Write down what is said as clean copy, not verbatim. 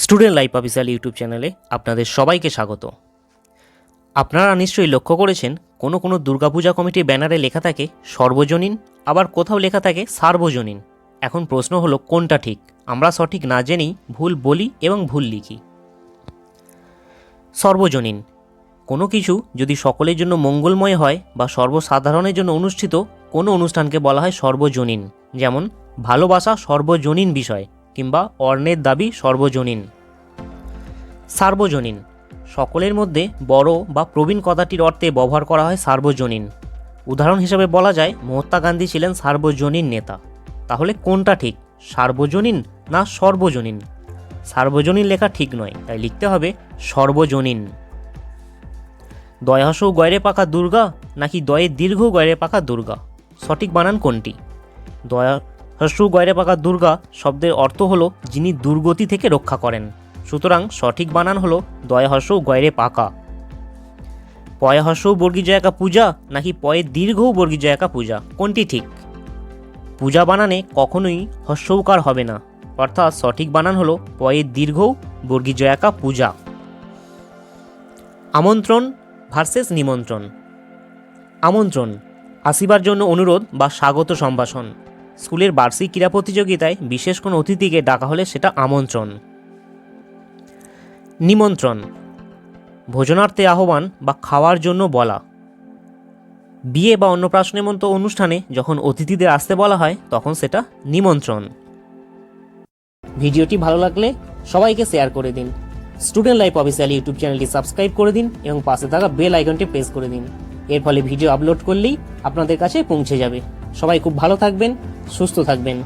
Student life official YouTube চ্যানেলে আপনাদের সবাইকে স্বাগত। আপনারা নিশ্চয়ই লক্ষ্য করেছেন কোনো দুর্গাপূজা কমিটির ব্যানারে লেখা থাকে সর্বজনীন, আবার কোথাও লেখা থাকে সার্বজনীন। এখন প্রশ্ন হলো কোনটা ঠিক? আমরা সঠিক না জেনেই ভুল বলি এবং ভুল লিখি। সর্বজনীন কোনো কিছু যদি সকলের জন্য মঙ্গলময় হয় বা সর্বসাধারণের জন্য অনুষ্ঠিত কোনো অনুষ্ঠানকে বলা হয় সর্বজনীন। যেমন ভালোবাসা সর্বজনীন বিষয় কিংবা অর্ণের দাবি সর্বজনীন। সার্বজনীন সকলের মধ্যে বড় বা প্রবীণ কথাটির অর্থে ব্যবহার করা হয় সার্বজনীন। উদাহরণ হিসেবে বলা যায় মহাত্মা গান্ধী ছিলেন সার্বজনীন নেতা। তাহলে কোনটা ঠিক, সার্বজনীন না সর্বজনীন? সার্বজনীন লেখা ঠিক নয়, তাই লিখতে হবে সর্বজনীন। দয়াহসৌ গয়রে পাকা দুর্গা নাকি দয়ে দীর্ঘ গয়রে পাকা দুর্গা, সঠিক বানান কোনটি? দয়াহসৌ গয়রে পাকা দুর্গা শব্দের অর্থ হলো যিনি দুর্গতি থেকে রক্ষা করেন, সুতরাং সঠিক বানান হলো দয়াহসৌ গয়রে পাকা। পয়াহসৌ বর্গীজয়াকা পূজা নাকি পয়ে দীর্ঘ বর্গীজয়াকা পূজা, কোনটি ঠিক? পূজা বানানে কখনোই হস্যৌকার হবে না, অর্থাৎ সঠিক বানান হলো পয়ে দীর্ঘ বর্গীজয়াকা পূজা। আমন্ত্রণ ভার্সেস নিমন্ত্রণ। আমন্ত্রণ আসিবার জন্য অনুরোধ বা স্বাগত সম্ভাষণ। স্কুলের বার্ষিক ক্রীড়া প্রতিযোগিতায় বিশেষ কোনো অতিথিকে ডাকা হলে সেটা আমন্ত্রণ। নিমন্ত্রণ ভোজনার্থে আহ্বান বা খাওয়ার জন্য বলা। বিয়ে বা অন্নপ্রাশনের মতো অনুষ্ঠানে যখন অতিথিদের আসতে বলা হয় তখন সেটা নিমন্ত্রণ। ভিডিওটি ভালো লাগলে সবাইকে শেয়ার করে দিন। স্টুডেন্ট লাইফ অফিসিয়াল ইউটিউব চ্যানেলটি সাবস্ক্রাইব করে দিন এবং পাশে থাকা বেল আইকনটি প্রেস করে দিন। এর ফলে ভিডিও আপলোড করলেই আপনাদের কাছে পৌঁছে যাবে। সবাই খুব ভালো থাকবেন, সুস্থ থাকবেন।